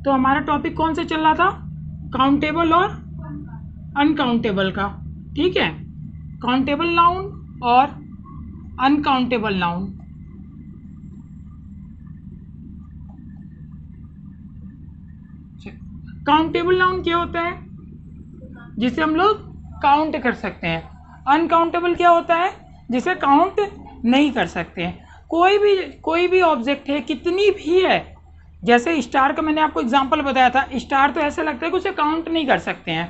तो हमारा टॉपिक कौन सा चल रहा था? काउंटेबल और अनकाउंटेबल का, ठीक है। काउंटेबल नाउन और अनकाउंटेबल नाउन। काउंटेबल नाउन क्या होता है? जिसे हम लोग काउंट कर सकते हैं। अनकाउंटेबल क्या होता है? जिसे काउंट नहीं कर सकते हैं। कोई भी ऑब्जेक्ट है, कितनी भी है, जैसे स्टार का मैंने आपको एग्जांपल बताया था, स्टार तो ऐसा लगता है कि उसे काउंट नहीं कर सकते हैं,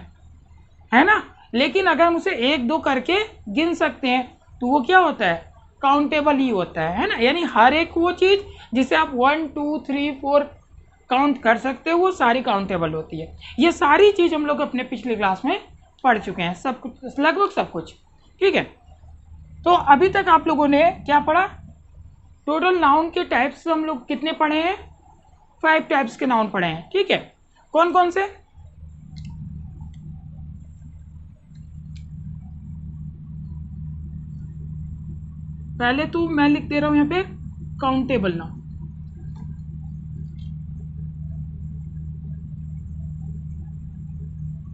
है ना। लेकिन अगर हम उसे 1-2 करके गिन सकते हैं तो वो क्या होता है? काउंटेबल ही होता है ना। यानी हर एक वो चीज़ जिसे आप 1 2 3 4 काउंट कर सकते हो वो सारी काउंटेबल होती है। ये सारी चीज़ हम लोग अपने पिछले क्लास में पढ़ चुके हैं, सब कुछ, लगभग सब कुछ, ठीक है। तो अभी तक आप लोगों ने क्या पढ़ा? टोटल नाउन के टाइप्स हम लोग कितने पढ़े हैं? 5 टाइप्स के नाउन पढ़े हैं, ठीक है। कौन कौन से? पहले तो मैं लिख दे रहा हूं यहाँ पे काउंटेबल नाउन।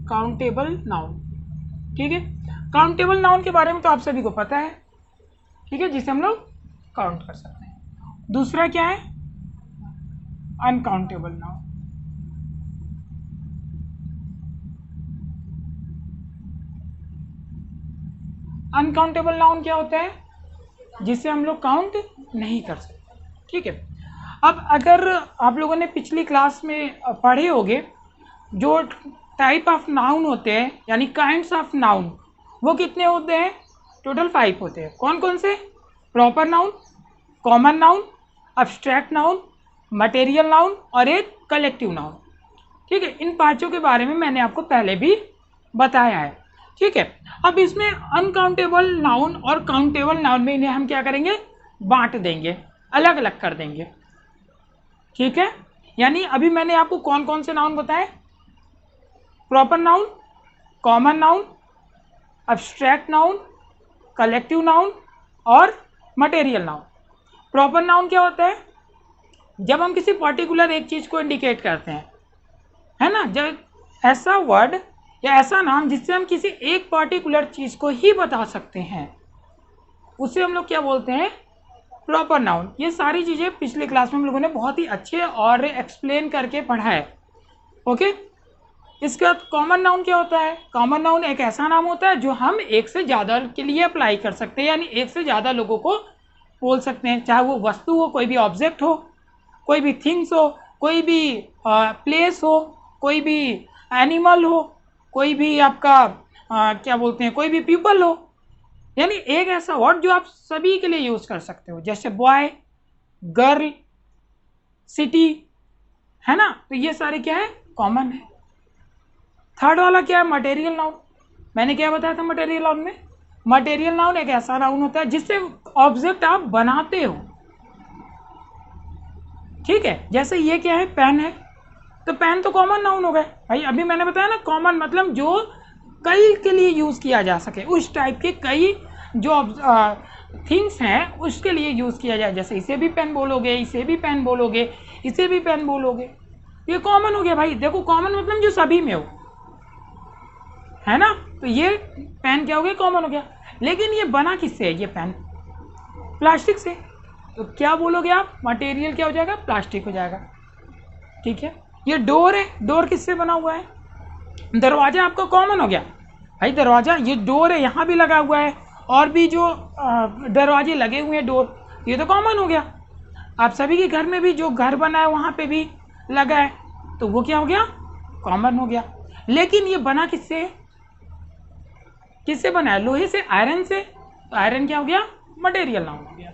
काउंटेबल नाउन, ठीक है। काउंटेबल नाउन के बारे में तो आप सभी को पता है, ठीक है, जिसे हम लोग काउंट कर सकते हैं। दूसरा क्या है? Uncountable noun. अनकाउंटेबल नाउन क्या होता है? जिसे हम लोग काउंट नहीं कर सकते, ठीक है। अब अगर आप लोगों ने पिछली क्लास में पढ़े होंगे, जो टाइप ऑफ नाउन होते हैं यानी काइंड्स ऑफ नाउन, वो कितने होते हैं? टोटल 5 होते हैं। कौन कौन से? Proper noun, common noun, abstract noun, material noun और एक कलेक्टिव नाउन, ठीक है। इन पांचों के बारे में मैंने आपको पहले भी बताया है, ठीक है। अब इसमें अनकाउंटेबल नाउन और काउंटेबल नाउन में इन्हें हम क्या करेंगे? बांट देंगे, अलग अलग कर देंगे, ठीक है। यानी अभी मैंने आपको कौन कौन से नाउन बताए? Proper noun, common noun, abstract noun, collective noun और मटेरियल नाउन। प्रॉपर नाउन क्या होता है? जब हम किसी पर्टिकुलर एक चीज को इंडिकेट करते हैं, है ना, जब ऐसा वर्ड या ऐसा नाम जिससे हम किसी एक पर्टिकुलर चीज को ही बता सकते हैं, उसे हम लोग क्या बोलते हैं? Proper noun. ये सारी चीजें पिछले क्लास में हम लोगों ने बहुत ही अच्छे और एक्सप्लेन करके पढ़ा है, ओके। इसके बाद कॉमन नाउन क्या होता है? कॉमन नाउन एक ऐसा नाम होता है जो हम एक से ज़्यादा के लिए अप्लाई कर सकते हैं, यानी एक से ज़्यादा लोगों को बोल सकते हैं, चाहे वो वस्तु हो, कोई भी ऑब्जेक्ट हो, कोई भी थिंग्स हो, कोई भी प्लेस हो, कोई भी एनिमल हो, कोई भी आपका क्या बोलते हैं, कोई भी पीपल हो। यानी एक ऐसा वर्ड जो आप सभी के लिए यूज़ कर सकते हो, जैसे बॉय, गर्ल, सिटी, है ना। तो ये सारे क्या है? कॉमन है। थर्ड वाला क्या है? Material noun. मैंने क्या बताया था मटेरियल नाउन में? मटेरियल नाउन एक ऐसा नाउन होता है जिससे ऑब्जेक्ट आप बनाते हो, ठीक है। जैसे ये क्या है? पेन है, तो पेन तो कॉमन नाउन हो गए भाई। अभी मैंने बताया ना, कॉमन मतलब जो कई के लिए यूज किया जा सके, उस टाइप के कई जो थिंग्स हैं उसके लिए यूज किया जाए। जैसे इसे भी पेन बोलोगे, इसे भी पेन बोलोगे, इसे भी पेन बोलोगे, ये कॉमन हो गया भाई। देखो कॉमन मतलब जो सभी में हो, है ना। तो ये पेन क्या हो गया? कॉमन हो गया। लेकिन ये बना किससे है? ये पेन प्लास्टिक से, तो क्या बोलोगे आप? मटेरियल क्या हो जाएगा? प्लास्टिक हो जाएगा, ठीक है। ये डोर है, डोर किससे बना हुआ है? दरवाजा आपका कॉमन हो गया भाई, दरवाजा, ये डोर है, यहाँ भी लगा हुआ है, और भी जो दरवाजे लगे हुए हैं, डोर, ये तो कॉमन हो गया। आप सभी के घर में भी जो घर बना है वहाँ पे भी लगा है, तो वो क्या हो गया? कॉमन हो गया। लेकिन ये बना किससे है? किससे बना है? लोहे से, आयरन से, तो आयरन क्या हो गया? मटेरियल नाउन हो गया,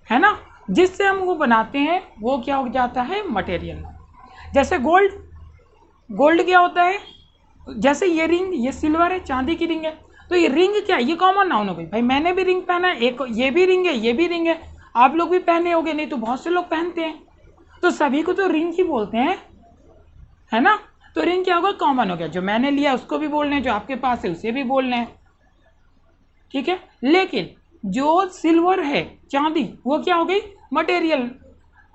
है ना। जिससे हम वो बनाते हैं वो क्या हो जाता है? Material noun. जैसे गोल्ड, गोल्ड क्या होता है? जैसे ये रिंग, ये सिल्वर है, चांदी की रिंग है, तो ये रिंग क्या है? ये कॉमन नाउन हो गई भाई। मैंने भी रिंग पहना है, एक ये भी रिंग है, ये भी रिंग है, आप लोग भी पहने होंगे, नहीं तो बहुत से लोग पहनते हैं, तो सभी को तो रिंग ही बोलते हैं, है ना। तो रिंग क्या होगा? कॉमन हो गया। जो मैंने लिया उसको भी बोलना है, जो आपके पास है उसे भी बोलना है, ठीक है। लेकिन जो सिल्वर है, चांदी, वो क्या हो गई? मटेरियल।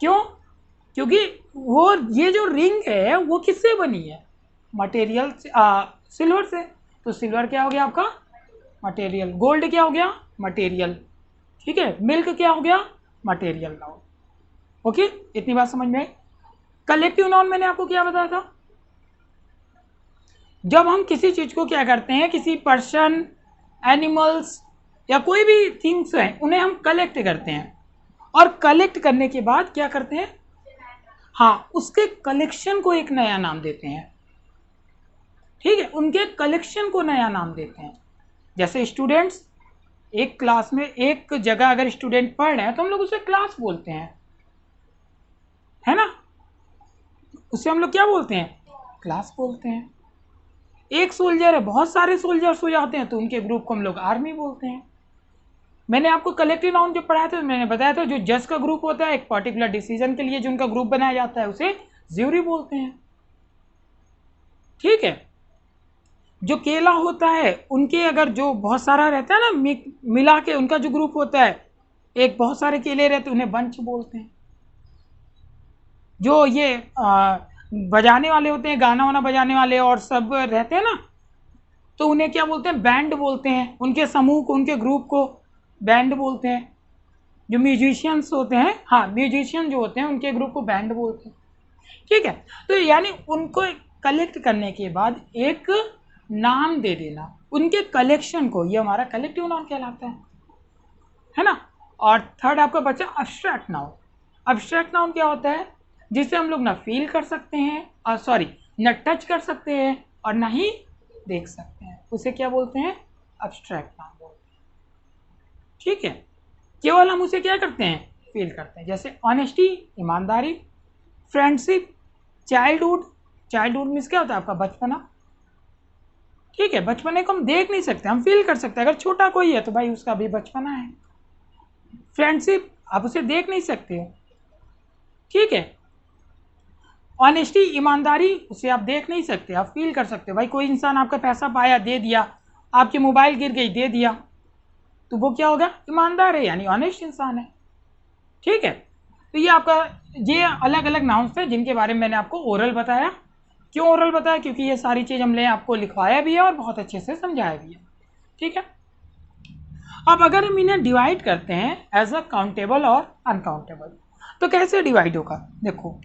क्यों? क्योंकि वो ये जो रिंग है वो किससे बनी है? मटेरियल सिल्वर से। तो सिल्वर क्या हो गया आपका? मटेरियल। गोल्ड क्या हो गया? मटेरियल। ठीक है, मिल्क क्या हो गया? Material noun. ओके, इतनी बात समझ में आई। कलेक्टिव नाउन मैंने आपको क्या बताया था? जब हम किसी चीज को क्या करते हैं, किसी पर्सन, एनिमल्स या कोई भी थिंग्स हैं, उन्हें हम कलेक्ट करते हैं और कलेक्ट करने के बाद क्या करते हैं, हाँ, उसके कलेक्शन को एक नया नाम देते हैं। ठीक है, उनके कलेक्शन को नया नाम देते हैं। जैसे स्टूडेंट्स, एक क्लास में एक जगह अगर स्टूडेंट पढ़ रहे हैं तो हम लोग उसे क्लास बोलते हैं, है ना? उसे हम लोग क्या बोलते हैं? क्लास बोलते हैं। एक सोल्जर है, बहुत सारे सोल्जर्स हो जाते हैं तो उनके ग्रुप को हम लोग आर्मी बोलते हैं। मैंने आपको कलेक्टिव नाउन जो पढ़ाया था, मैंने बताया था जो जज का ग्रुप होता है एक पर्टिकुलर डिसीजन के लिए जो उनका ग्रुप बनाया जाता है उसे ज्यूरी बोलते हैं। ठीक है, जो केला होता है उनके अगर जो बहुत सारा रहता है ना, मिला के उनका जो ग्रुप होता है, एक बहुत सारे केले रहते हैं उन्हें बंच बोलते हैं। जो ये बजाने वाले होते हैं, गाना वाना बजाने वाले और सब रहते हैं ना, तो उन्हें क्या बोलते हैं? बैंड बोलते हैं। उनके समूह को, उनके ग्रुप को बैंड बोलते हैं। जो म्यूजिशियंस होते हैं, हाँ, म्यूजिशियन जो होते हैं उनके ग्रुप को बैंड बोलते हैं। ठीक है, तो यानी उनको कलेक्ट करने के बाद एक नाम दे देना उनके कलेक्शन को, ये हमारा कलेक्टिव नाउन कहलाता है ना? और थर्ड आपका बचा अब्स्ट्रैक्ट नाउन। अब्स्ट्रैक्ट नाउन क्या होता है? जिसे हम लोग ना फील कर सकते हैं, सॉरी, न टच कर सकते हैं और ना ही देख सकते हैं, उसे क्या बोलते हैं? अब्स्ट्रैक्ट नाउन बोलते हैं। ठीक है, केवल हम उसे क्या करते हैं? फील करते हैं। जैसे ऑनेस्टी, ईमानदारी, फ्रेंडशिप, चाइल्डहुड। चाइल्डहुड मीन्स क्या होता है? आपका बचपना। ठीक है, बचपने को हम देख नहीं सकते, हम फील कर सकते हैं। अगर छोटा कोई है तो भाई उसका भी बचपना है। फ्रेंडशिप, आप उसे देख नहीं सकते हो। ठीक है, ऑनेस्टी, ईमानदारी, उसे आप देख नहीं सकते, आप फील कर सकते हो। भाई कोई इंसान आपका पैसा पाया, दे दिया, आपकी मोबाइल गिर गई, दे दिया, तो वो क्या होगा? ईमानदार है, यानी ऑनेस्ट इंसान है। ठीक है, तो ये आपका, ये अलग अलग नाउन्स थे जिनके बारे में मैंने आपको ओरल बताया। क्यों ओरल बताया? क्योंकि ये सारी चीज़ हमने आपको लिखवाया भी है और बहुत अच्छे से समझाया भी है। ठीक है, अब अगर हम इन्हें डिवाइड करते हैं एज अ काउंटेबल और अनकाउंटेबल, तो कैसे डिवाइड होगा? देखो,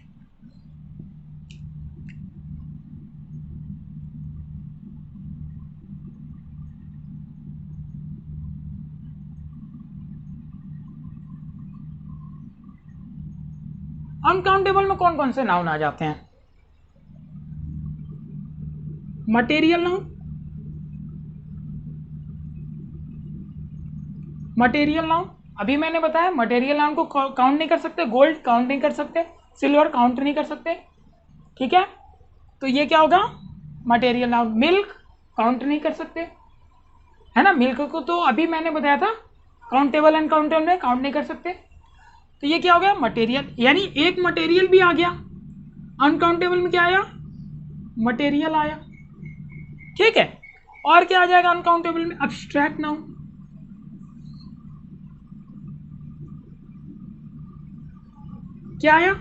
अनकाउंटेबल में कौन कौन से नाउन आ जाते हैं? मटेरियल नाउन, मटेरियल नाउन अभी मैंने बताया, मटेरियल नाउन को काउंट नहीं कर सकते, गोल्ड काउंट नहीं कर सकते, सिल्वर काउंट नहीं कर सकते। ठीक है, तो ये क्या होगा? Material noun. मिल्क काउंट नहीं कर सकते, है ना? मिल्क को तो अभी मैंने बताया था, काउंटेबल अनकाउंटेबल में काउंट नहीं कर सकते। तो ये क्या हो गया? मटेरियल, यानी एक मटेरियल भी आ गया। अनकाउंटेबल में क्या आया? मटेरियल आया। ठीक है, और क्या आ जाएगा अनकाउंटेबल में? Abstract noun. क्या आया?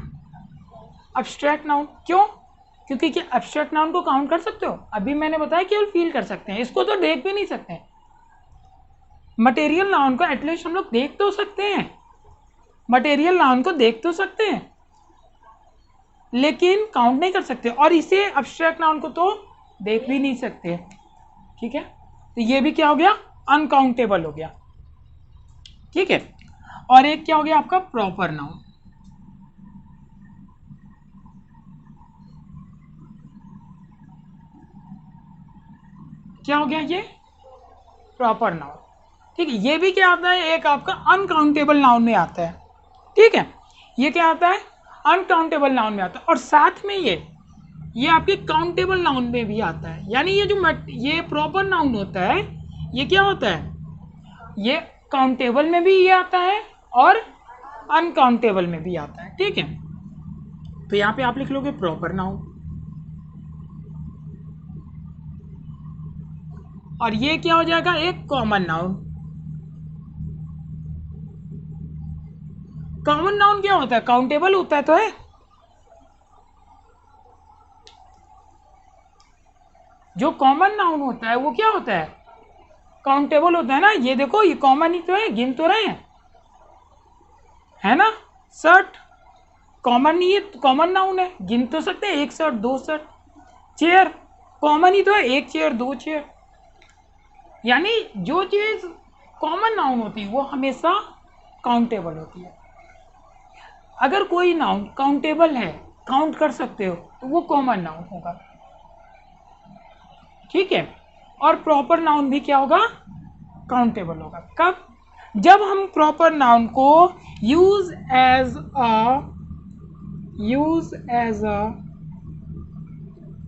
Abstract noun. क्यों? क्योंकि क्या अब्स्ट्रैक्ट नाउन को काउंट कर सकते हो? अभी मैंने बताया केवल फील कर सकते हैं, इसको तो देख भी नहीं सकते। मटेरियल नाउन को एटलीस्ट हम लोग देख तो सकते हैं, मटेरियल नाउन को देख तो सकते हैं लेकिन काउंट नहीं कर सकते, और इसे अब्स्ट्रैक्ट नाउन को तो देख भी नहीं सकते। ठीक है, तो ये भी क्या हो गया? अनकाउंटेबल हो गया। ठीक है, और एक क्या हो गया आपका? Proper noun. क्या हो गया? ये प्रॉपर नाउन। ठीक है, ये भी क्या आता है? एक आपका अनकाउंटेबल नाउन में आता है। ठीक है, ये क्या आता है? अनकाउंटेबल नाउन में आता है, और साथ में ये आपके काउंटेबल नाउन में भी आता है। यानी ये जो ये प्रॉपर नाउन होता है, ये क्या होता है? ये काउंटेबल में भी ये आता है और अनकाउंटेबल में भी आता है। ठीक है, तो यहाँ पे आप लिख लोगे प्रॉपर नाउन, और ये क्या हो जाएगा? एक कॉमन नाउन। कॉमन नाउन क्या होता है? काउंटेबल होता है तो है, जो कॉमन नाउन होता है वो क्या होता है, काउंटेबल होता है ना। ये देखो ये कॉमन ही तो है, गिन तो रहे हैं, है ना। शर्ट कॉमन नहीं है, कॉमन नाउन है, गिन तो सकते हैं, 1 शर्ट 2 शर्ट। चेयर कॉमन ही तो है, 1 चेयर 2 चेयर। यानी जो चीज कॉमन नाउन होती है वो हमेशा काउंटेबल होती है। अगर कोई नाउन काउंटेबल है, काउंट कर सकते हो, तो वो कॉमन नाउन होगा, ठीक है। और प्रॉपर नाउन भी क्या होगा, काउंटेबल होगा। कब, जब हम प्रॉपर नाउन को use as a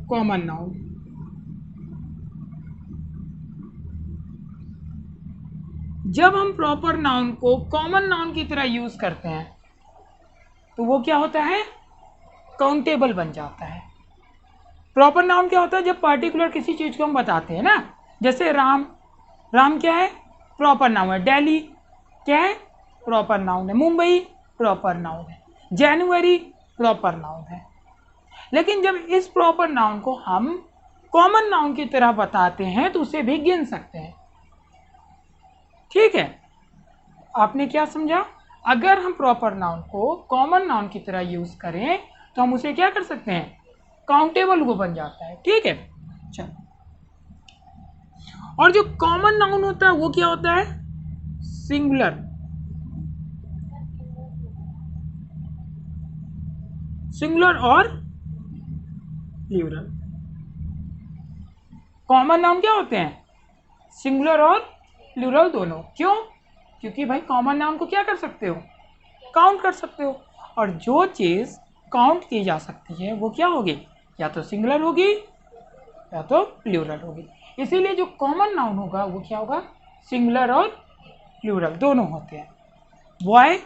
common noun, जब हम प्रॉपर नाउन को कॉमन नाउन की तरह यूज करते हैं तो वो क्या होता है, काउंटेबल बन जाता है। प्रॉपर नाउन क्या होता है, जब पर्टिकुलर किसी चीज को हम बताते हैं ना, जैसे राम, राम क्या है, प्रॉपर नाउन है। दिल्ली क्या है, प्रॉपर नाउन है। मुंबई प्रॉपर नाउन है। जनवरी प्रॉपर नाउन है। लेकिन जब इस प्रॉपर नाउन को हम कॉमन नाउन की तरह बताते हैं तो उसे भी गिन सकते हैं, ठीक है। आपने क्या समझा, अगर हम प्रॉपर नाउन को कॉमन नाउन की तरह यूज करें तो हम उसे क्या कर सकते हैं, काउंटेबल वो बन जाता है, ठीक है। चलो, और जो कॉमन नाउन होता है वो क्या होता है, सिंगुलर। सिंगुलर और प्लूरल। कॉमन नाउन क्या होते हैं, सिंगुलर और प्लूरल दोनों। क्यों, क्योंकि भाई कॉमन नाउन को क्या कर सकते हो, काउंट कर सकते हो। और जो चीज काउंट की जा सकती है वो क्या होगी, या तो सिंगुलर होगी या तो प्लूरल होगी। इसीलिए जो कॉमन नाउन होगा वो क्या होगा, सिंगुलर और प्लूरल दोनों होते हैं। बॉय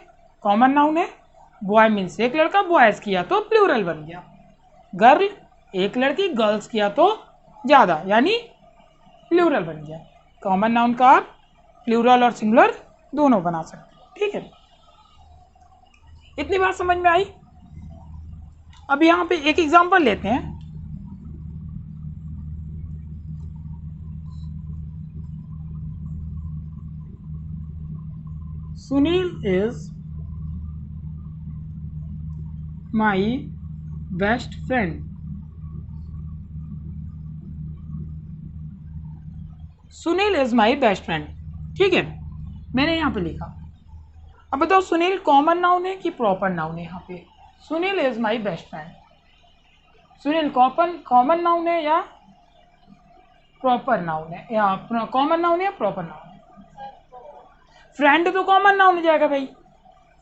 कॉमन नाउन है, बॉय मीन्स एक लड़का, बॉयज किया तो प्लूरल बन गया। गर्ल एक लड़की, गर्ल्स किया तो ज़्यादा, यानी प्लूरल बन गया। कॉमन नाउन का आप प्लूरल और सिंगुलर दोनों बना सकते हैं, ठीक है। इतनी बात समझ में आई। अब यहाँ पे एक एग्जांपल लेते हैं। Sunil is my best friend. Sunil is my best friend, ठीक है, मैंने यहाँ पे लिखा। अब बताओ सुनील कॉमन नाउन है कि प्रॉपर नाउन है। यहाँ पे Sunil is my best friend, Sunil common noun है या प्रॉपर नाउन है, या कॉमन नाउन है या प्रॉपर नाउन है। फ्रेंड तो कॉमन नाउन हो जाएगा भाई,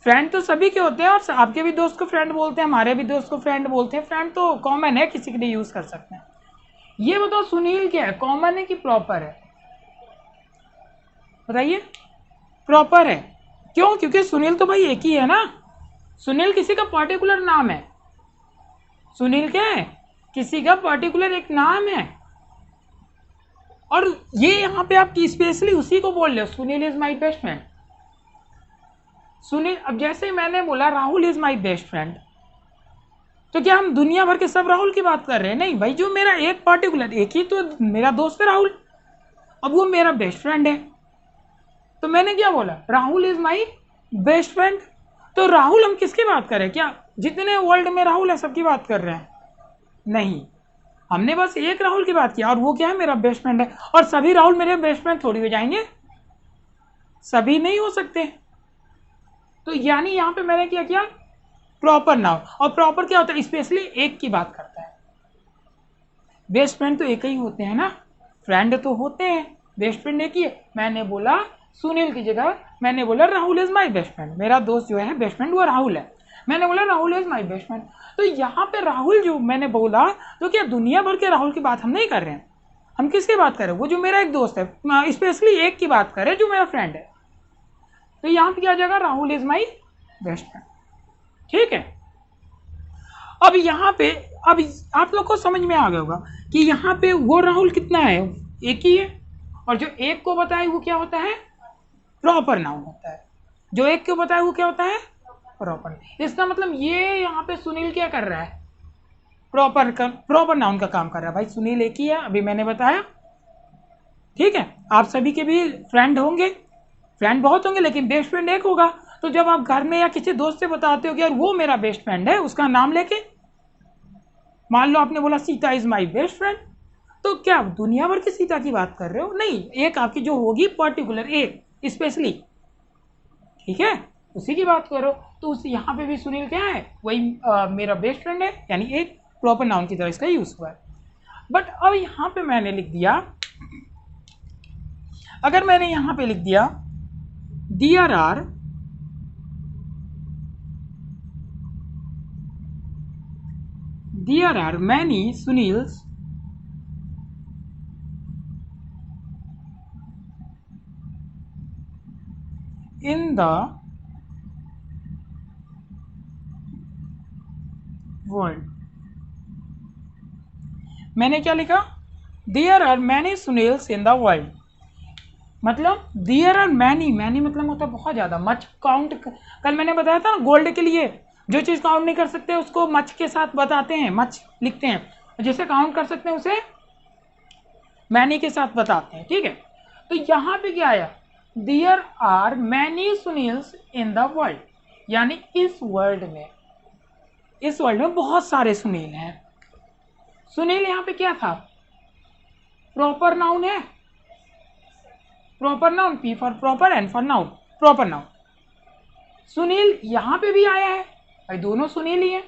फ्रेंड तो सभी के होते हैं, और आपके भी दोस्त को फ्रेंड बोलते हैं, हमारे भी दोस्त को फ्रेंड बोलते हैं। फ्रेंड तो कॉमन है, किसी के लिए यूज कर सकते हैं। ये बताओ सुनील क्या है, कॉमन है कि प्रॉपर है, बताइए। प्रॉपर है। क्यों, क्योंकि सुनील तो भाई एक ही है ना, सुनील किसी का पर्टिकुलर नाम है। सुनील क्या है, किसी का पर्टिकुलर एक नाम है। और ये यहाँ पे आप स्पेशली उसी को बोल रहे हो, Sunil is my best friend. Sunil, अब जैसे मैंने बोला Rahul is my best friend, तो क्या हम दुनिया भर के सब राहुल की बात कर रहे हैं, नहीं भाई। जो मेरा एक पर्टिकुलर, एक ही तो मेरा दोस्त है राहुल, अब वो मेरा बेस्ट फ्रेंड है, तो मैंने क्या बोला, Rahul is my best friend. तो राहुल हम किसकी बात कर रहे हैं, क्या जितने वर्ल्ड में राहुल है सबकी बात कर रहे हैं, नहीं। हमने बस एक राहुल की बात किया, और वो क्या है, मेरा बेस्ट फ्रेंड है। और सभी राहुल मेरे बेस्ट फ्रेंड थोड़ी हो जाएंगे, सभी नहीं हो सकते। तो यानी यहाँ पे मैंने क्या किया, प्रॉपर नाउन। और प्रॉपर क्या होता है, स्पेशली एक की बात करता है। बेस्ट फ्रेंड तो एक ही होते हैं ना, फ्रेंड तो होते हैं, बेस्ट फ्रेंड एक ही है। मैंने बोला सुनील की जगह मैंने बोला Rahul is my best friend, मेरा दोस्त जो है बेस्ट फ्रेंड वो राहुल है, मैंने बोला Rahul is my best friend. तो यहाँ पे राहुल जो मैंने बोला, तो क्या दुनिया भर के राहुल की बात हम नहीं कर रहे हैं, हम किसकी बात कर रहे हैं, वो जो मेरा एक दोस्त है, स्पेशली एक की बात कर रहे हैं जो मेरा फ्रेंड है। तो यहाँ पे क्या आ जाएगा, Rahul is my best friend, ठीक है। अब यहाँ पे, अब आप लोग को समझ में आ गया होगा कि यहाँ पे वो राहुल कितना है, एक ही है। और जो एक को बताए वो क्या होता है, प्रॉपर नाउन होता है। जो एक को बताए वो क्या होता है, प्रॉपर। इसका मतलब ये यहाँ पे सुनील क्या कर रहा है, प्रॉपर नाउन का काम कर रहा है। भाई सुनील एक ही है, अभी मैंने बताया, ठीक है। आप सभी के भी फ्रेंड होंगे, फ्रेंड बहुत होंगे, लेकिन बेस्ट फ्रेंड एक होगा। तो जब आप घर में या किसी दोस्त से बताते हो कि यार वो मेरा बेस्ट फ्रेंड है, उसका नाम लेके, मान लो आपने बोला Sita is my best friend, तो क्या दुनिया भर की सीता की बात कर रहे हो? नहीं, एक आपकी जो होगी पर्टिकुलर, एक स्पेशली, ठीक है, उसी की बात करो। तो उस यहाँ पे भी सुनील क्या है, वही मेरा बेस्ट फ्रेंड है, यानी एक प्रॉपर नाउन की तरह इसका यूज हुआ है। बट अब यहाँ पे मैंने लिख दिया, अगर मैंने यहाँ पे लिख दिया there are many Sunils in the world, मैंने क्या लिखा, there are many Sunils in the world, मतलब देयर आर मैनी, मैनी मतलब होता है बहुत ज़्यादा, मच काउंट, कल मैंने बताया था ना गोल्ड के लिए जो चीज़ काउंट नहीं कर सकते उसको मच के साथ बताते हैं, मच लिखते हैं, जिसे काउंट कर सकते हैं उसे मैनी के साथ बताते हैं, ठीक है। तो यहाँ पे क्या आया, there are many Sunils in the world, यानी इस वर्ल्ड में बहुत सारे सुनील हैं। सुनील यहाँ पे क्या था, प्रॉपर नाउन है, proper noun, P for proper, N for noun, proper noun. Sunil यहाँ पे भी आया है, भाई दोनों सुनील ही हैं।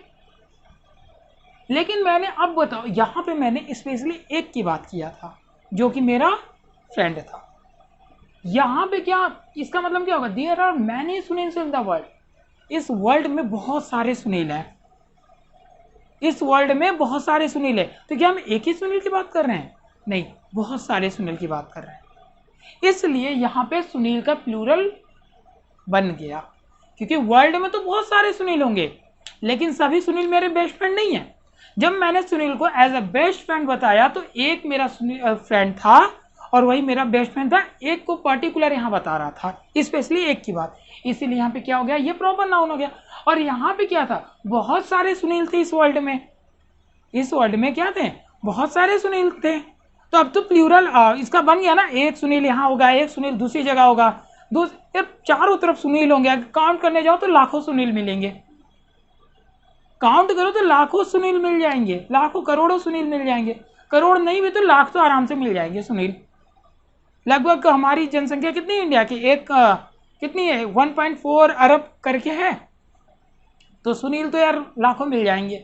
लेकिन मैंने, अब बताओ, यहाँ पे मैंने स्पेशली एक की बात किया था जो कि मेरा फ्रेंड था। यहाँ पे क्या, इसका मतलब क्या होगा, there are many Sunils in the world, इस वर्ल्ड में बहुत सारे सुनील हैं, इस वर्ल्ड में बहुत सारे सुनील है। तो क्या हम एक ही सुनील की बात कर रहे हैं? नहीं, बहुत सारे सुनील की बात कर रहे हैं। इसलिए यहाँ पे सुनील का प्लूरल बन गया, क्योंकि वर्ल्ड में तो बहुत सारे सुनील होंगे, लेकिन सभी सुनील मेरे बेस्ट फ्रेंड नहीं है। जब मैंने सुनील को एज अ बेस्ट फ्रेंड बताया तो एक मेरा फ्रेंड था और वही मेरा बेस्ट फ्रेंड था, एक को पर्टिकुलर यहाँ बता रहा था, स्पेशली एक की बात। इसीलिए यहाँ पे क्या हो गया, ये प्रॉपर नाउन हो गया। और यहाँ पे क्या था, बहुत सारे सुनील थे इस वर्ल्ड में, इस वर्ल्ड में क्या थे, बहुत सारे सुनील थे। तो अब तो प्लूरल इसका बन गया ना, एक सुनील यहाँ होगा, एक सुनील दूसरी जगह होगा, चारों तरफ सुनील होंगे। काउंट करने जाओ तो लाखों सुनील मिलेंगे, काउंट करो तो लाखों सुनील मिल जाएंगे, लाखों करोड़ों सुनील मिल जाएंगे, करोड़ नहीं भी तो लाख तो आराम से मिल जाएंगे सुनील। लगभग हमारी जनसंख्या कितनी है इंडिया की, कितनी है, 1.4 अरब करके है, तो सुनील तो यार लाखों मिल जाएंगे।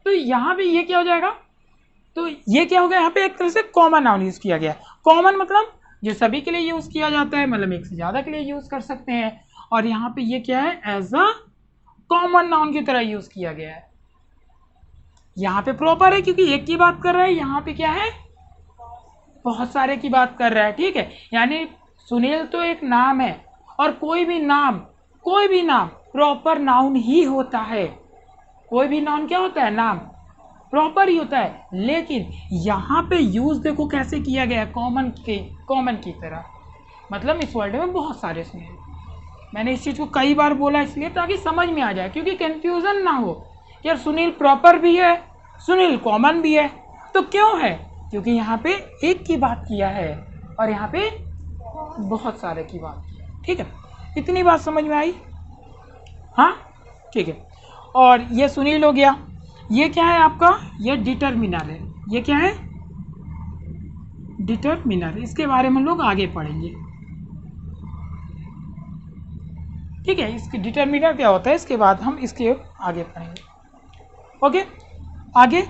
तो यहाँ पे ये क्या हो जाएगा, तो ये क्या हो गया, यहाँ पे एक तरह से कॉमन नाउन यूज किया गया। कॉमन मतलब जो सभी के लिए यूज किया जाता है, मतलब एक से ज्यादा के लिए यूज कर सकते हैं। और यहाँ पे ये क्या है, एज अ कॉमन नाउन की तरह यूज किया गया है। यहाँ पे प्रॉपर है क्योंकि एक की बात कर रहा है, यहाँ पे क्या है, बहुत सारे की बात कर रहा है, ठीक है। यानी सुनील तो एक नाम है, और कोई भी नाम प्रॉपर नाउन ही होता है। कोई भी नाउन क्या होता है, नाम प्रॉपर ही होता है। लेकिन यहाँ पे यूज देखो कैसे किया गया, कॉमन की तरह, मतलब इस वर्ल्ड में बहुत सारे सुनील। मैंने इस चीज़ को कई बार बोला इसलिए ताकि समझ में आ जाए, क्योंकि कंफ्यूजन ना हो कि यार सुनील प्रॉपर भी है, सुनील कॉमन भी है। तो क्यों है, क्योंकि यहाँ पे एक की बात किया है और यहाँ पे बहुत सारे की बात की है, ठीक है। इतनी बात समझ में आई, हाँ ठीक है। और ये सुनील हो गया। ये क्या है आपका, ये डिटरमिनर है। ये क्या है, डिटरमिनर, इसके बारे में हम लोग आगे पढ़ेंगे, ठीक है। इसके डिटरमिनर क्या होता है इसके बाद हम इसके आगे पढ़ेंगे, ओके। आगे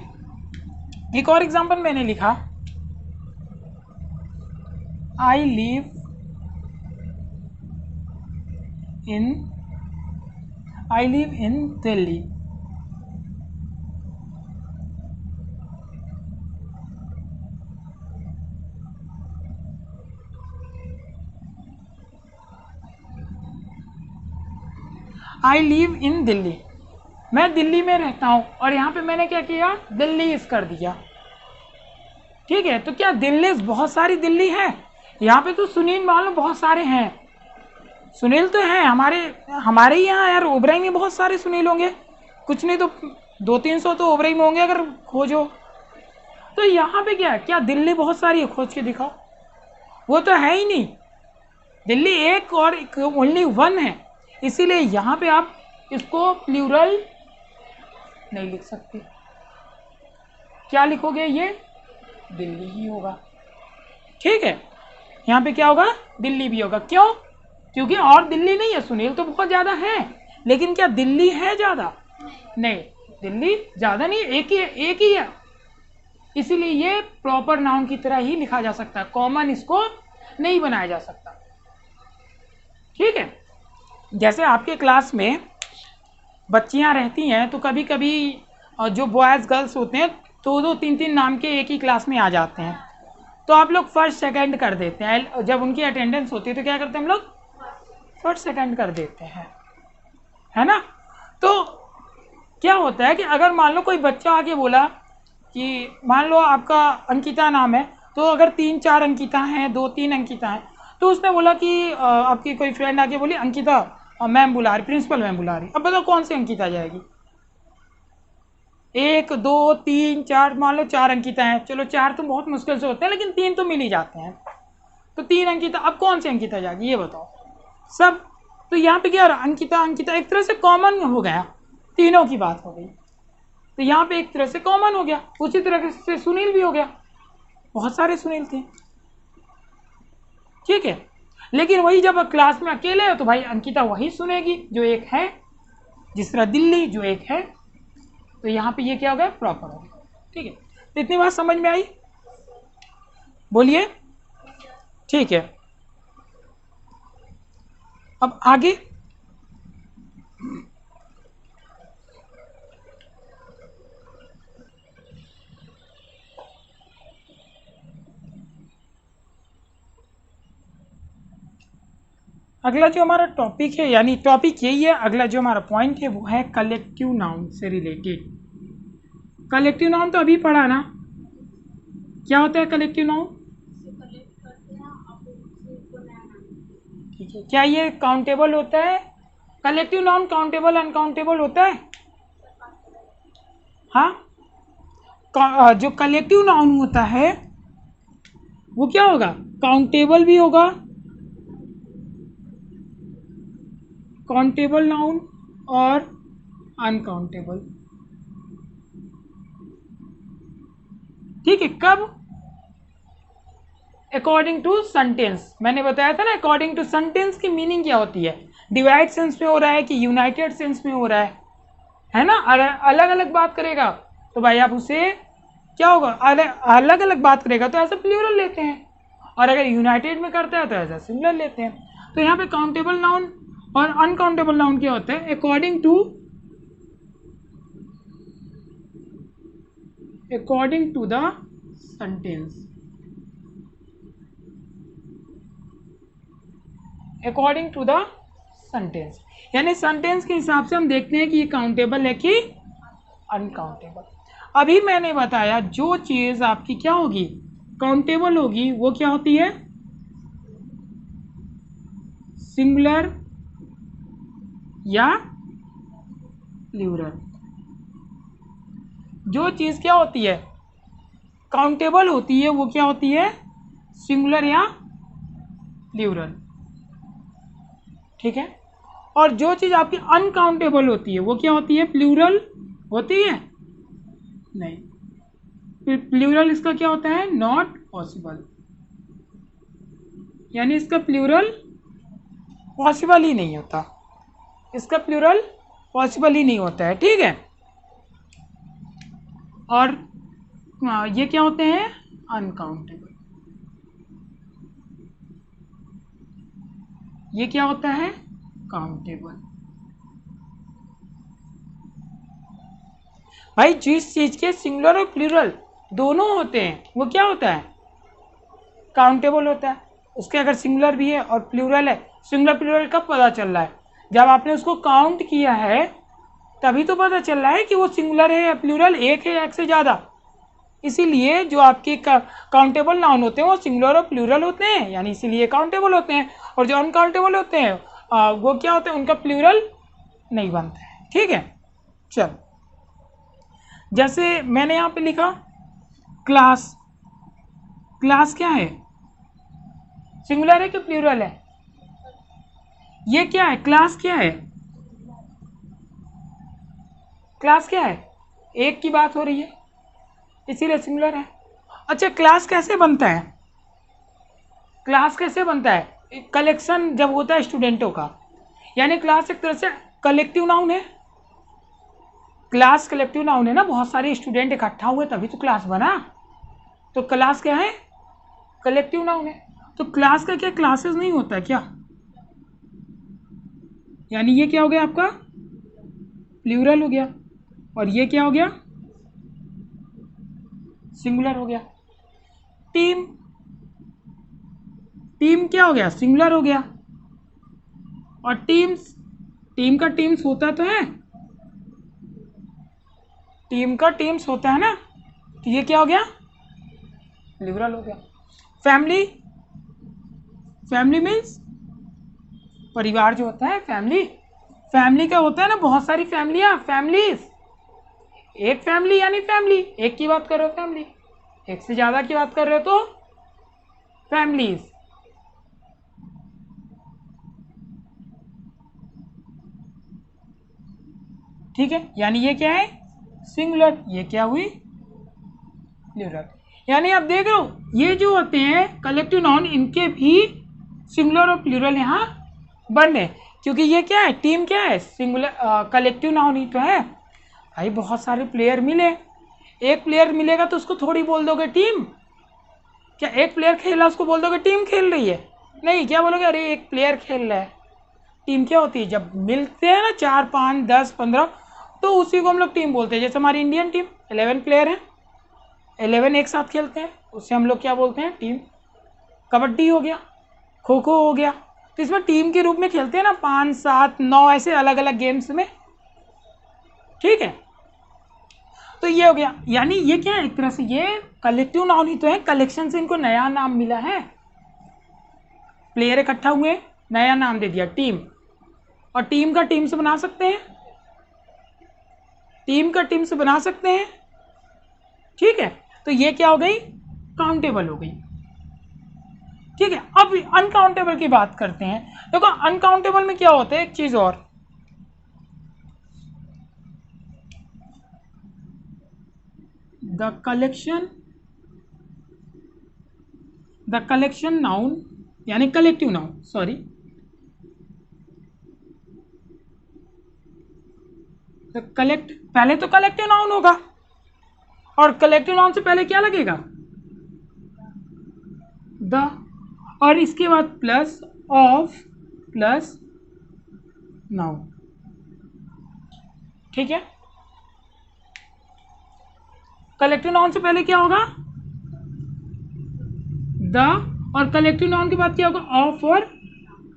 एक और एग्जांपल मैंने लिखा, I live in Delhi. I live in Delhi, मैं दिल्ली में रहता हूं, और यहाँ पे मैंने क्या किया, दिल्ली इस कर दिया, ठीक है। तो क्या दिल्ली, बहुत सारी दिल्ली है, यहाँ पे तो सुनील मान लो बहुत सारे हैं, सुनील तो हैं हमारे ही यहाँ यार, ओबराई में बहुत सारे सुनील होंगे, कुछ नहीं तो 200-300 तो ओवरही में होंगे अगर खोजो। तो यहाँ पे क्या है, क्या दिल्ली बहुत सारी है, खोज के दिखाओ। वो तो है ही नहीं, दिल्ली एक और ओनली वन है, इसीलिए यहाँ पे आप इसको प्लूरल नहीं लिख सकते। क्या लिखोगे, ये दिल्ली ही होगा। ठीक है, यहाँ पे क्या होगा, दिल्ली भी होगा। क्यों, क्योंकि और दिल्ली नहीं है, सुनील तो बहुत ज़्यादा है, लेकिन क्या दिल्ली है ज़्यादा, नहीं, दिल्ली ज़्यादा नहीं, एक ही है, इसीलिए ये प्रॉपर नाउन की तरह ही लिखा जा सकता है, कॉमन इसको नहीं बनाया जा सकता। ठीक है, जैसे आपके क्लास में बच्चियां रहती हैं तो कभी कभी जो बॉयज़ गर्ल्स होते हैं 2-2-3-3 नाम के एक ही क्लास में आ जाते हैं, तो आप लोग फर्स्ट सेकंड कर देते हैं। जब उनकी अटेंडेंस होती है तो क्या करते हैं हम लोग, फर्स्ट सेकंड कर देते हैं, है ना। तो क्या होता है कि अगर मान लो कोई बच्चा आके बोला कि मान लो आपका अंकिता नाम है, तो अगर 3-4 अंकिता हैं, 2-3 अंकिता हैं, तो उसने बोला कि आपकी कोई फ्रेंड आके बोली अंकिता मैम बुला रही, प्रिंसिपल मैम बुला रही, अब बताओ कौन सी अंकिता जाएगी। 1 2 3 4, मान लो 4 अंकिता हैं, चलो 4 तो बहुत मुश्किल से होते हैं, लेकिन 3 तो मिल ही जाते हैं, तो 3 अंकिता, अब कौन सी अंकिता जाएगी ये बताओ सब। तो यहाँ पे क्या हो रहा, अंकिता अंकिता एक तरह से कॉमन हो गया, तीनों की बात हो गई, तो यहाँ पे एक तरह से कॉमन हो गया। उसी तरह से सुनील भी हो गया, बहुत सारे सुनील थे। ठीक है, लेकिन वही जब क्लास में अकेले हो तो भाई अंकिता वही सुनेगी जो एक है, जिस तरह दिल्ली जो एक है, तो यहाँ पे ये क्या हो गया, प्रॉपर हो गया। ठीक है, तो इतनी बात समझ में आई, बोलिए। ठीक है, अब आगे अगला जो हमारा टॉपिक है, यानी टॉपिक यही है, अगला जो हमारा पॉइंट है वो है कलेक्टिव नाउन से रिलेटेड। कलेक्टिव नाउन तो अभी पढ़ा ना, क्या होता है कलेक्टिव नाउन। ठीक है, क्या ये काउंटेबल होता है, कलेक्टिव नाउन काउंटेबल अनकाउंटेबल होता है। हाँ, जो कलेक्टिव नाउन होता है वो क्या होगा, काउंटेबल भी होगा, काउंटेबल नाउन और अनकाउंटेबल। ठीक है, कब, अकॉर्डिंग टू सेंटेंस। मैंने बताया था ना अकॉर्डिंग टू सेंटेंस की मीनिंग क्या होती है, डिवाइड सेंस में हो रहा है कि यूनाइटेड सेंस में हो रहा है ना। अलग अलग बात करेगा तो भाई आप उसे क्या होगा, अलग अलग बात करेगा तो ऐसा प्लूरल लेते हैं, और अगर यूनाइटेड में करता है तो ऐसा सिंगुलर लेते हैं। तो यहाँ पे काउंटेबल नाउन और अनकाउंटेबल नाउन क्या होता है, according to the sentence, according to the sentence, यानी सेंटेंस के हिसाब से हम देखते हैं कि ये काउंटेबल है कि अनकाउंटेबल। अभी मैंने बताया जो चीज आपकी क्या होगी, काउंटेबल होगी, वो क्या होती है, सिंगुलर या प्लूरल। जो चीज क्या होती है, काउंटेबल होती है, वो क्या होती है, सिंगुलर या प्लूरल। ठीक है, और जो चीज आपकी अनकाउंटेबल होती है वो क्या होती है, प्लूरल होती है नहीं, प्लूरल इसका क्या होता है, नॉट पॉसिबल, यानी इसका प्लूरल पॉसिबल ही नहीं होता, इसका प्लूरल पॉसिबल ही नहीं होता है। ठीक है, और ये क्या होते हैं, अनकाउंटेबल, ये क्या होता है, काउंटेबल। भाई जिस चीज के सिंगुलर और प्लूरल दोनों होते हैं वो क्या होता है, काउंटेबल होता है। उसके अगर सिंगुलर भी है और प्लूरल है, सिंगुलर प्लूरल कब पता चल रहा है, जब आपने उसको काउंट किया है तभी तो पता चल रहा है कि वो सिंगुलर है या प्लूरल, एक है या एक से ज़्यादा। इसीलिए जो आपके काउंटेबल नाउन होते हैं वो सिंगुलर और प्लूरल होते हैं, यानी इसीलिए काउंटेबल होते हैं, और जो अनकाउंटेबल होते हैं वो क्या होते हैं, उनका प्लूरल नहीं बनता है। ठीक है, चल जैसे मैंने यहाँ पे लिखा क्लास, क्लास क्या है, सिंगुलर है कि प्लूरल है? ये क्या है, क्लास क्या है, क्लास क्या है, एक की बात हो रही है इसीलिए सिंगुलर है। अच्छा, क्लास कैसे बनता है, क्लास कैसे बनता है? कलेक्शन जब होता है स्टूडेंटों का, यानी क्लास एक तरह से कलेक्टिव नाउन है। क्लास कलेक्टिव नाउन है ना, बहुत सारे स्टूडेंट इकट्ठा हुए तभी तो क्लास बना, तो क्लास क्या है, कलेक्टिव नाउन है। तो क्लास का क्या क्लासेस नहीं होता है क्या, यानी ये क्या हो गया आपका, प्लूरल हो गया, और ये क्या हो गया, सिंगुलर हो गया। टीम, टीम क्या हो गया, सिंगुलर हो गया, और टीम्स, टीम का टीम्स होता तो है, टीम का टीम्स होता है ना, तो ये क्या हो गया, प्लूरल हो गया। फैमिली, फैमिली मीन्स परिवार जो होता है, फैमिली, फैमिली का होता है ना बहुत सारी फैमिलियां, फैमिलीज, एक फैमिली यानी फैमिली, एक की बात कर रहे हो फैमिली, एक से ज्यादा की बात कर रहे हो तो फैमिलीज। ठीक है, यानी ये क्या है, सिंगुलर, ये क्या हुई, प्लूरल। यानी आप देख रहे हो ये जो होते हैं कलेक्टिव नाउन, इनके भी सिंगुलर और प्लूरल यहाँ बन रहे, क्योंकि ये क्या है, टीम क्या है, सिंगुलर कलेक्टिव नाउन ही तो है। भाई बहुत सारे प्लेयर मिले, एक प्लेयर मिलेगा तो उसको थोड़ी बोल दोगे टीम, क्या एक प्लेयर खेला उसको बोल दोगे टीम खेल रही है, नहीं, क्या बोलोगे, अरे एक प्लेयर खेल रहा है। टीम क्या होती है, जब मिलते हैं ना 4 5 10 15 तो उसी को हम लोग टीम बोलते हैं। जैसे हमारी इंडियन टीम 11 प्लेयर हैं, 11 एक साथ खेलते हैं, उससे हम लोग क्या बोलते हैं, टीम। कबड्डी हो गया, खो खो हो गया, तो इसमें टीम के रूप में खेलते हैं ना, 5 7 9 ऐसे अलग अलग गेम्स में। ठीक है, तो ये हो गया, यानी ये क्या है, एक तरह से ये कलेक्टिव नाउन ही तो है, कलेक्शन से इनको नया नाम मिला है, प्लेयर इकट्ठा हुए, नया नाम दे दिया टीम, और टीम का टीम से बना सकते हैं, टीम का टीम से बना सकते हैं। ठीक है, तो ये क्या हो गई, काउंटेबल हो गई। ठीक है, अब अनकाउंटेबल की बात करते हैं। देखो अनकाउंटेबल में क्या होता है, एक चीज और, द कलेक्शन नाउन, यानी कलेक्टिव नाउन, सॉरी, कलेक्ट, पहले तो कलेक्टिव नाउन होगा, और कलेक्टिव नाउन से पहले क्या लगेगा, द, और इसके बाद प्लस ऑफ प्लस नाउन। ठीक है, कलेक्टिव नाउन से पहले क्या होगा, द, और कलेक्टिव नाउन के बाद क्या होगा, ऑफ और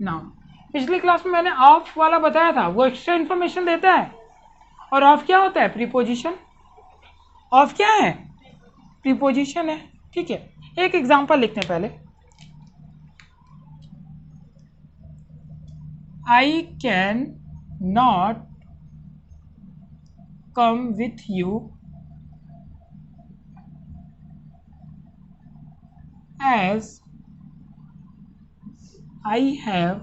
नाउन। पिछली क्लास में मैंने ऑफ वाला बताया था, वो एक्स्ट्रा इंफॉर्मेशन देता है, और ऑफ क्या होता है, प्रीपोजिशन। ऑफ क्या है, प्रीपोजिशन है। ठीक है, एक एग्जांपल लिखते हैं पहले, I can not come with you as I have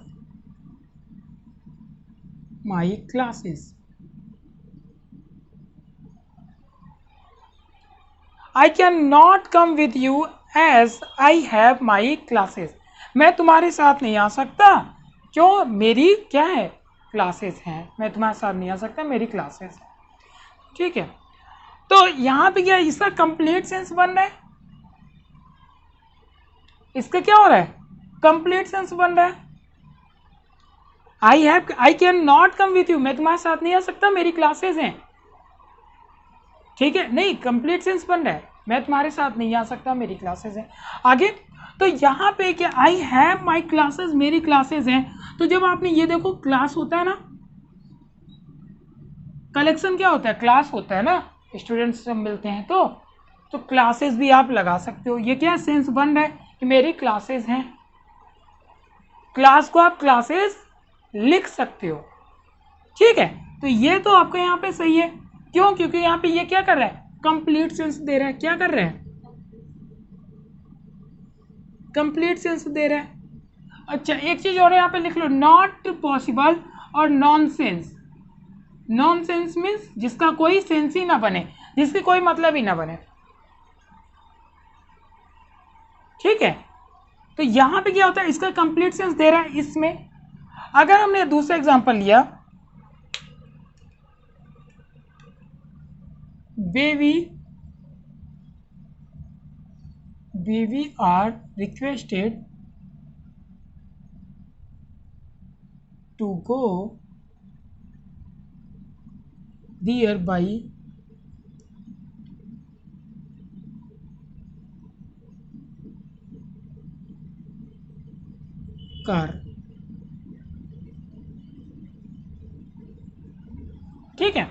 my classes. I cannot come with you as I have my classes. मैं तुम्हारे साथ नहीं आ सकता, क्यों, मेरी क्या है, क्लासेस हैं, मैं तुम्हारे साथ नहीं आ सकता, मेरी क्लासेस हैं। ठीक है, तो यहाँ पे क्या, इसका कंप्लीट सेंस बन रहा है, इसका क्या हो रहा है, कंप्लीट सेंस बन रहा है। I can not come with you, मैं तुम्हारे साथ नहीं आ सकता, मेरी क्लासेस हैं। ठीक है, नहीं, कंप्लीट सेंस बन रहा है, मैं तुम्हारे साथ नहीं आ सकता, मेरी क्लासेस हैं। आगे, तो यहाँ पे क्या, आई हैव माई क्लासेस, मेरी क्लासेस हैं। तो जब आपने ये देखो, क्लास होता है ना, कलेक्शन क्या होता है, क्लास होता है ना, स्टूडेंट्स जब मिलते हैं तो क्लासेस भी आप लगा सकते हो। ये क्या सेंस बन रहा है कि मेरी क्लासेस हैं, क्लास को आप क्लासेस लिख सकते हो। ठीक है, तो ये तो आपका यहाँ पे सही है, क्यों, क्योंकि यहाँ पे ये क्या कर रहा है, कंप्लीट सेंस दे रहा है। क्या कर रहे हैं? कंप्लीट सेंस दे रहा है। अच्छा, एक चीज और यहाँ पे लिख लो, नॉट पॉसिबल और non sense. Non sense means जिसका कोई सेंस ही ना बने, जिसके कोई मतलब ही ना बने। ठीक है, तो यहां पे क्या होता है, इसका कंप्लीट सेंस दे रहा है इसमें। अगर हमने दूसरा एग्जांपल लिया, we are requested to go there by car। ठीक है,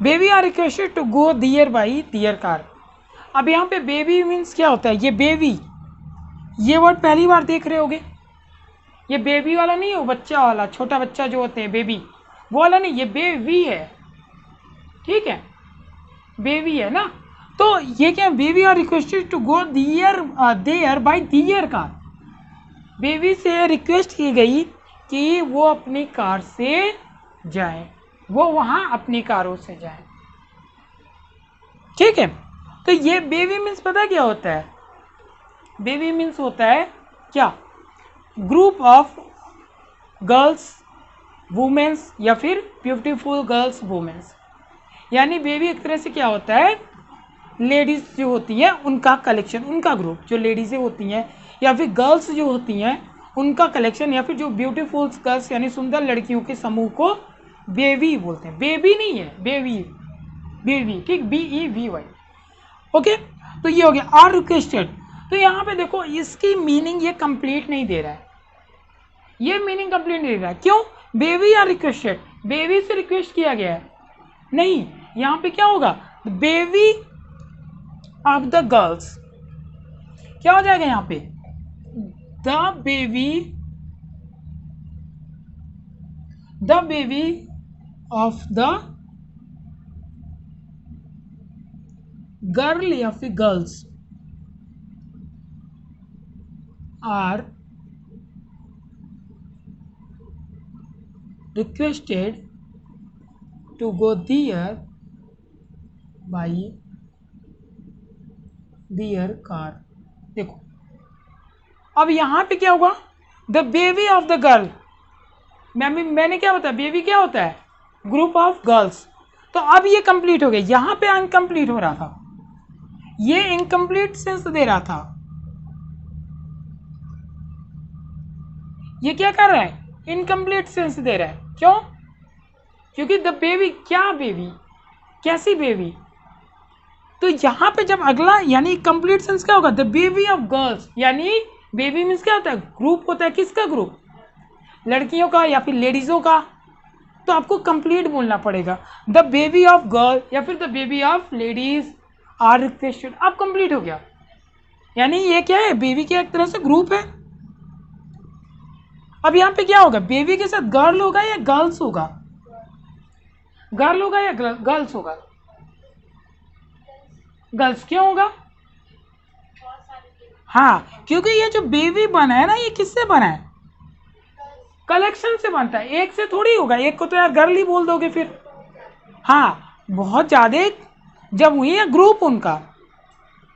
baby are requested to go there by their car. अब यहाँ पे बेबी मीन्स क्या होता है, ये बेबी, ये वर्ड पहली बार देख रहे होगे। ये बेबी वाला नहीं है, वो बच्चा वाला, छोटा बच्चा जो होते हैं बेबी, वो वाला नहीं, ये बेबी है। ठीक है, बेबी है ना। तो ये क्या, baby are requested to go there there by their car. Baby से रिक्वेस्ट की गई कि वो अपनी कार से जाए, वो वहां अपनी कारों से जाए। ठीक है, तो ये बेबी मीन्स पता क्या होता है, बेबी मीन्स होता है क्या, ग्रुप ऑफ गर्ल्स वुमेन्स या फिर ब्यूटीफुल गर्ल्स वुमेन्स। यानी बेबी एक तरह से क्या होता है, लेडीज जो होती हैं उनका कलेक्शन, उनका ग्रुप, जो लेडीजें होती हैं या फिर गर्ल्स जो होती हैं उनका कलेक्शन, या फिर जो ब्यूटीफुल गर्ल्स यानी सुंदर लड़कियों के समूह को बेबी बोलते हैं। बेबी नहीं है, बेबी, बेबी, ठीक, BEVY। ओके, तो ये हो गया आर रिक्वेस्टेड। तो यहाँ पे देखो, इसकी मीनिंग ये कंप्लीट नहीं दे रहा है, ये मीनिंग कंप्लीट नहीं दे रहा है। क्यों? बेबी आर रिक्वेस्टेड, बेबी से रिक्वेस्ट किया गया है, नहीं, यहाँ पे क्या होगा, बेबी ऑफ द गर्ल्स। क्या हो जाएगा यहाँ पे, the baby of the girl या फिर girls are requested to go there by their car. देखो, अब यहां पे क्या होगा, the baby of the girl. मैंने क्या बताया, बेबी क्या होता है, ग्रुप ऑफ गर्ल्स। तो अब ये कंप्लीट हो गया, यहां पे अनकंप्लीट हो रहा था, ये इनकम्प्लीट सेंस दे रहा था। ये क्या कर रहा है, इनकम्प्लीट सेंस दे रहा है। क्यों? क्योंकि द बेबी, क्या बेबी, कैसी बेबी। तो यहां पे जब अगला यानी कंप्लीट सेंस क्या होगा, द बेबी ऑफ गर्ल्स। यानी बेबी मीन्स क्या होता है, ग्रुप होता है, किसका ग्रुप, लड़कियों का या फिर लेडीजों का। तो आपको कंप्लीट बोलना पड़ेगा, द बेबी ऑफ गर्ल या फिर the baby of ladies are requested. अब कंप्लीट हो गया, यानी ये क्या है, बेबी के एक तरह से ग्रुप है। अब यहाँ पे क्या होगा, बेबी के साथ गर्ल होगा या गर्ल्स होगा, गर्ल होगा या गर्ल्स होगा, गर्ल्स क्यों होगा, हाँ, क्योंकि ये जो बेबी बना है ना, ये किससे बना है, कलेक्शन से बनता है, एक से थोड़ी होगा, एक को तो यार गर्ल ही बोल दोगे फिर। हाँ, बहुत ज्यादा जब हुई है ग्रुप उनका,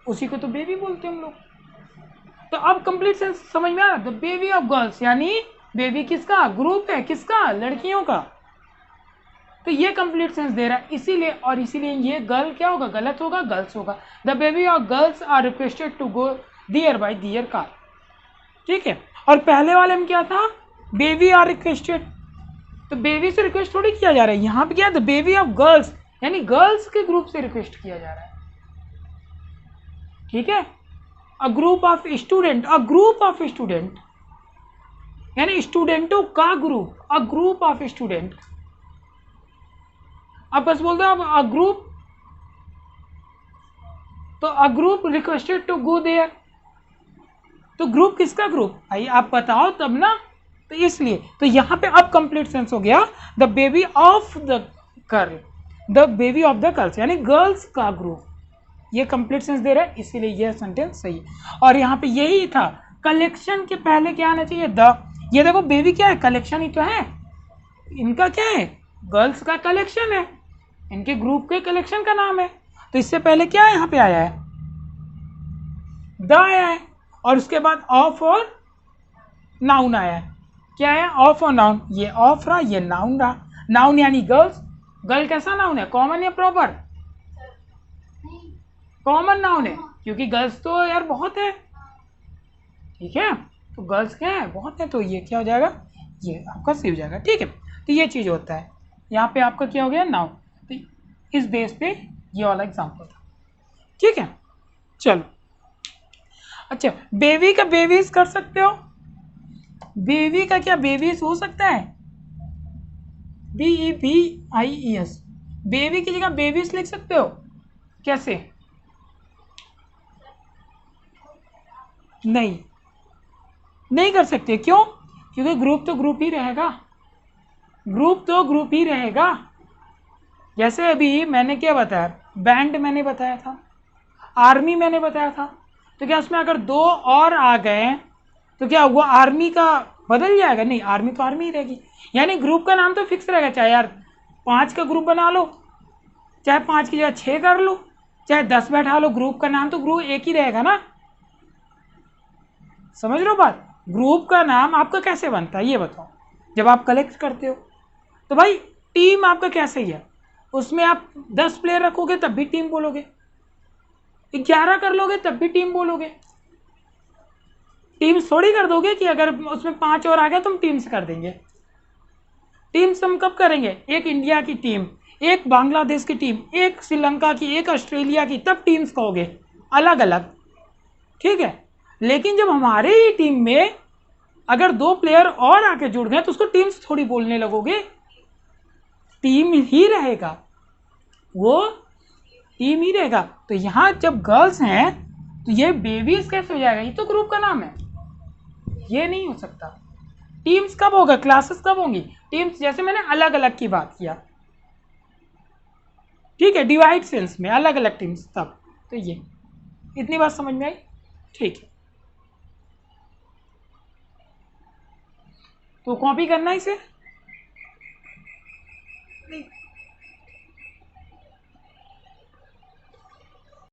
उसी को तो बेबी बोलते हैं हम लोग। तो अब कंप्लीट सेंस समझ में आ रहा, द बेबी ऑफ गर्ल्स, यानी बेबी किसका ग्रुप है, किसका, लड़कियों का। तो ये कंप्लीट सेंस दे रहा है, इसीलिए, और इसीलिए ये गर्ल क्या होगा, गलत होगा, गर्ल्स होगा। The baby of girls are requested to go there by their car. ठीक है, और पहले वाले में क्या था, बेबी आर रिक्वेस्टेड, तो बेबी से रिक्वेस्ट थोड़ी किया जा रहा है, यहाँ पे क्या है, द बेबी ऑफ गर्ल्स, यानी गर्ल्स के ग्रुप से रिक्वेस्ट किया जा रहा है। ठीक है, a group of student, a group of student यानी स्टूडेंटों का group, a group of student. अब बस बोल दो अब अ ग्रुप, तो a group requested to go there. तो ग्रुप किसका ग्रुप, भाई आप बताओ तब ना, तो इसलिए तो यहां पे अब कंप्लीट सेंस हो गया, the baby of the girl, the baby of the girls, यानी गर्ल्स का ग्रुप। ये कंप्लीट सेंस दे रहा है, इसीलिए यह सेंटेंस सही है। और यहाँ पे यही था, कलेक्शन के पहले क्या आना चाहिए, द। ये देखो बेबी क्या है, कलेक्शन ही तो है, इनका क्या है, गर्ल्स का कलेक्शन है, इनके ग्रुप के कलेक्शन का नाम है, तो इससे पहले क्या यहाँ पे आया है, द आया है, और उसके बाद ऑफ और नाउन आया है। क्या है, ऑफ और नाउन, ये ऑफ रहा, ये नाउन रहा। नाउन यानी गर्ल्स, गर्ल कैसा नाउन है, कॉमन या प्रॉपर, कॉमन नाउन है, क्योंकि गर्ल्स तो यार बहुत है, ठीक है, तो गर्ल्स क्या है, बहुत है, तो ये क्या हो जाएगा, ये आपका सी हो जाएगा, ठीक है। तो ये चीज़ होता है, यहाँ पे आपका क्या हो गया, नाउन। तो इस बेस पे ये वाला एग्जाम्पल था, ठीक है। चलो, अच्छा, बेबी का बेबीज कर सकते हो, बेबी का क्या बेबीज हो सकता है, BEBIES, बेबी की जगह बेबीज लिख सकते हो, कैसे, नहीं, नहीं कर सकते, क्यों, क्योंकि ग्रुप तो ग्रुप ही रहेगा, ग्रुप तो ग्रुप ही रहेगा। जैसे अभी मैंने क्या बताया, बैंड मैंने बताया था, आर्मी मैंने बताया था, तो क्या उसमें अगर दो और आ गए तो क्या वो आर्मी का बदल जाएगा, नहीं, आर्मी तो आर्मी ही रहेगी। यानी ग्रुप का नाम तो फिक्स रहेगा, चाहे यार 5 का ग्रुप बना लो, चाहे 5 की जगह 6 कर लो, चाहे 10 बैठा लो, ग्रुप का नाम तो ग्रुप एक ही रहेगा ना, समझ लो बात। ग्रुप का नाम आपका कैसे बनता है ये बताओ, जब आप कलेक्ट करते हो तो भाई टीम आपका कैसे ही है, उसमें आप 10 प्लेयर रखोगे तब भी टीम बोलोगे, 11 कर लोगे तब भी टीम बोलोगे, टीम्स थोड़ी कर दोगे कि अगर उसमें 5 और आ गया तुम टीम्स कर देंगे। टीम्स हम कब करेंगे, एक इंडिया की टीम, एक बांग्लादेश की टीम, एक श्रीलंका की, एक ऑस्ट्रेलिया की, तब टीम्स कहोगे अलग अलग, ठीक है। लेकिन जब हमारे ही टीम में अगर 2 प्लेयर और आके जुड़ गए तो उसको टीम्स थोड़ी बोलने लगोगे, टीम ही रहेगा, वो टीम ही रहेगा। तो यहाँ जब गर्ल्स हैं तो ये बेबीज कैसे हो जाएगा, ये तो ग्रुप का नाम है, ये नहीं हो सकता। टीम्स कब होगा, क्लासेस कब होंगी, टीम्स जैसे मैंने अलग अलग की बात किया, ठीक है, डिवाइड सेंस में अलग अलग टीम्स तब। तो ये इतनी बात समझ में आई, ठीक है। तो कॉपी करना इसे, नहीं